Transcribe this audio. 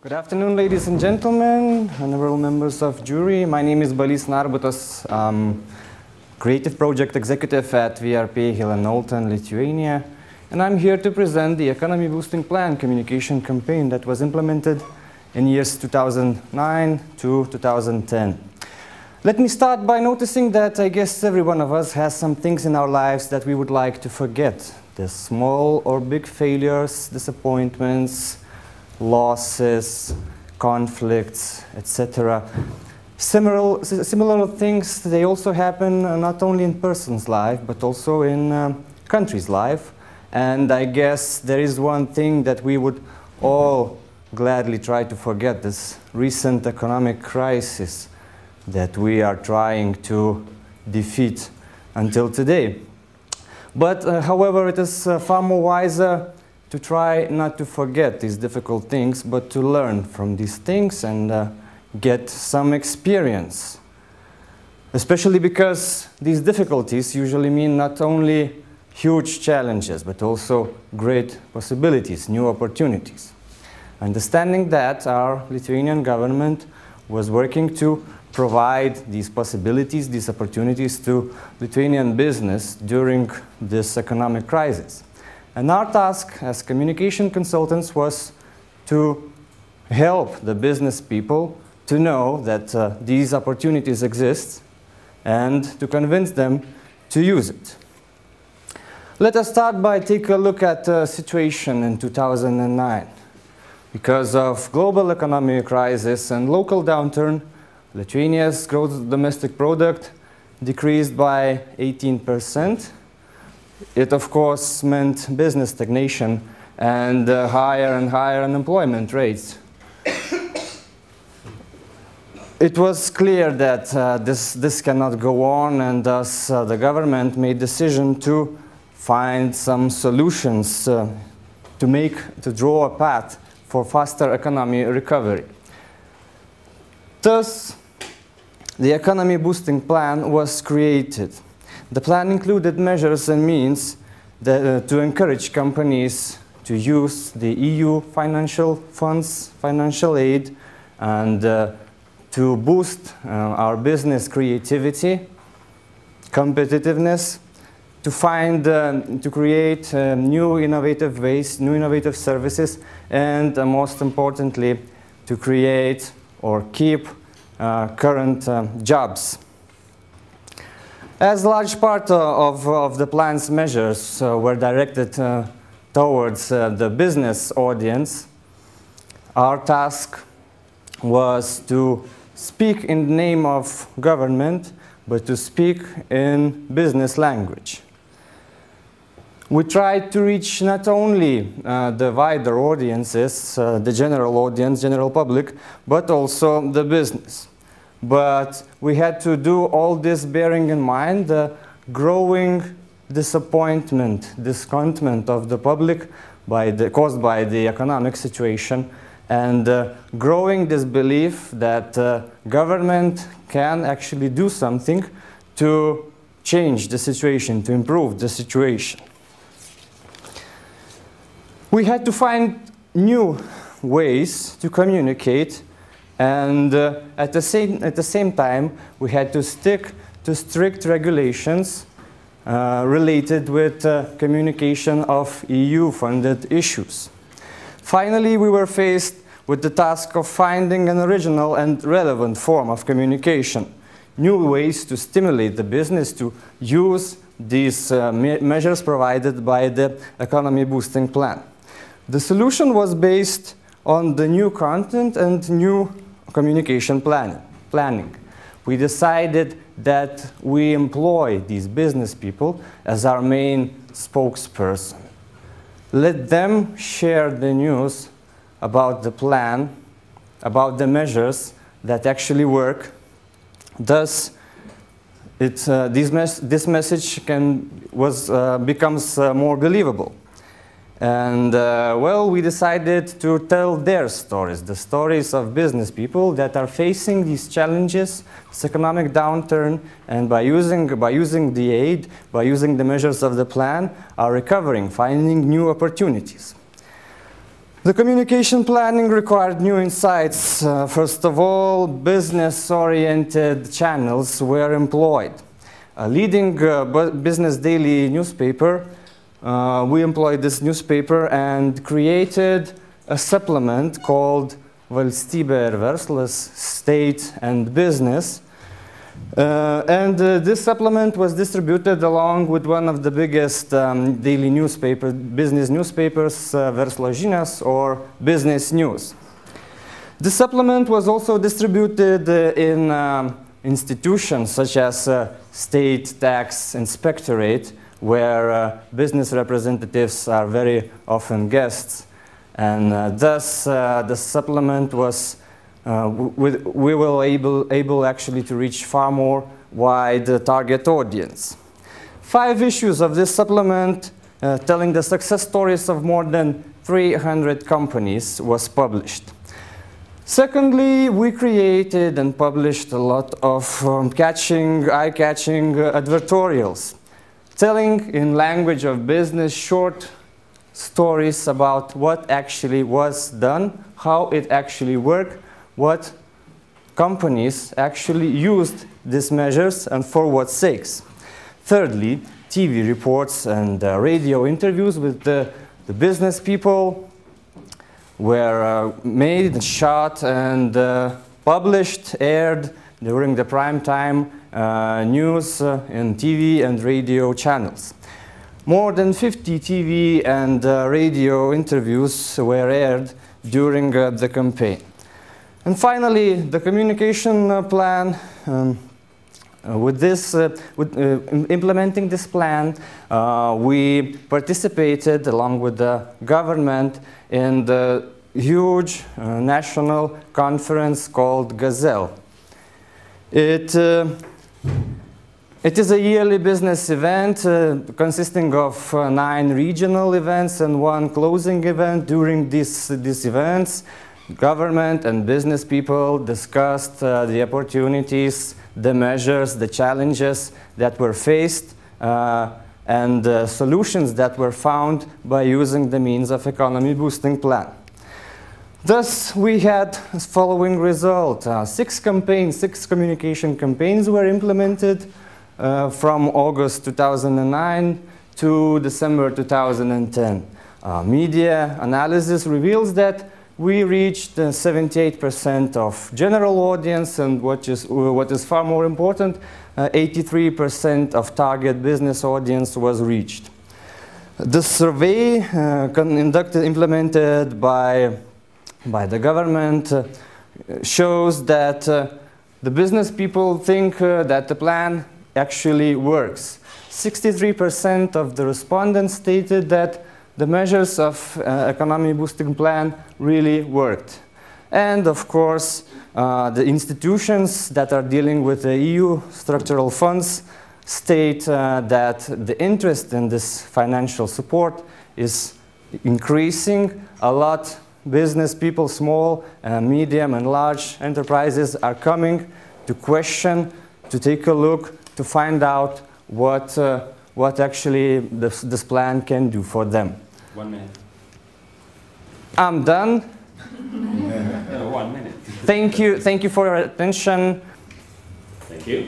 Good afternoon, ladies and gentlemen, honorable members of jury. My name is Balys Narbutas, Creative Project Executive at VRP here in Knowlton, Lithuania. And I'm here to present the Economy Boosting Plan communication campaign that was implemented in years 2009 to 2010. Let me start by noticing that I guess every one of us has some things in our lives that we would like to forget. The small or big failures, disappointments, losses, conflicts, etc. Similar things, they also happen not only in person's life, but also in country's life. And I guess there is one thing that we would all gladly try to forget, this recent economic crisis that we are trying to defeat until today. But however, it is far more wiser to try not to forget these difficult things, but to learn from these things and get some experience. Especially because these difficulties usually mean not only huge challenges, but also great possibilities, new opportunities. Understanding that, our Lithuanian government was working to provide these possibilities, these opportunities to Lithuanian business during this economic crisis. And our task as communication consultants was to help the business people to know that these opportunities exist and to convince them to use it. Let us start by taking a look at the situation in 2009. Because of global economic crisis and local downturn, Lithuania's gross domestic product decreased by 18%. It, of course, meant business stagnation and higher and higher unemployment rates. It was clear that this cannot go on, and thus the government made decision to find some solutions to draw a path for faster economy recovery. Thus, the Economy Boosting Plan was created. The plan included measures and means to encourage companies to use the EU financial funds, financial aid, and to boost our business creativity, competitiveness, to create new innovative ways, new innovative services, and most importantly, to create or keep current jobs. As a large part of the plan's measures were directed towards the business audience, our task was to speak in the name of government, but to speak in business language. We tried to reach not only the wider audiences, the general audience, general public, but also the business. But we had to do all this bearing in mind the growing disappointment, discontentment of the public caused by the economic situation, and growing disbelief that government can actually do something to change the situation, to improve the situation. We had to find new ways to communicate, and at the same time, we had to stick to strict regulations related with communication of EU-funded issues. Finally, we were faced with the task of finding an original and relevant form of communication, new ways to stimulate the business to use these measures provided by the Economy Boosting Plan. The solution was based on the new content and new communication planning. We decided that we employ these business people as our main spokesperson. Let them share the news about the plan, about the measures that actually work. Thus, this message becomes more believable. And well, we decided to tell their stories, the stories of business people that are facing these challenges, this economic downturn, and by using the aid, by using the measures of the plan, are recovering, finding new opportunities. The communication planning required new insights. First of all, business-oriented channels were employed. A leading business daily newspaper, we employed this newspaper and created a supplement called Valstybė ir verslas, State and Business. This supplement was distributed along with one of the biggest daily business newspapers, Verslo žinios, or Business News. The supplement was also distributed in institutions such as State Tax Inspectorate, where business representatives are very often guests. And thus, the supplement was we were able actually to reach far more wide target audience. 5 issues of this supplement telling the success stories of more than 300 companies was published. Secondly, we created and published a lot of eye-catching advertorials, telling in language of business short stories about what actually was done, how it actually worked, what companies actually used these measures and for what sakes. Thirdly, TV reports and radio interviews with the business people were made, shot, and published, aired during the prime time news in TV and radio channels. More than 50 TV and radio interviews were aired during the campaign. And finally, the communication plan. Implementing this plan, we participated along with the government in the huge national conference called Gazelle. It is a yearly business event consisting of 9 regional events and 1 closing event. During these events, government and business people discussed the opportunities, the measures, the challenges that were faced, and the solutions that were found by using the means of economy boosting plan. Thus, we had the following result. 6 communication campaigns were implemented from August 2009 to December 2010. Media analysis reveals that we reached 78% of general audience, and what is far more important, 83% of target business audience was reached. The survey implemented by the government shows that the business people think that the plan actually works. 63% of the respondents stated that the measures of economy boosting plan really worked. And of course, the institutions that are dealing with the EU structural funds state that the interest in this financial support is increasing a lot. Business people, small, medium and large enterprises are coming to question, to take a look, to find out what actually this plan can do for them. 1 minute. I'm done. 1 minute. Thank you for your attention. Thank you.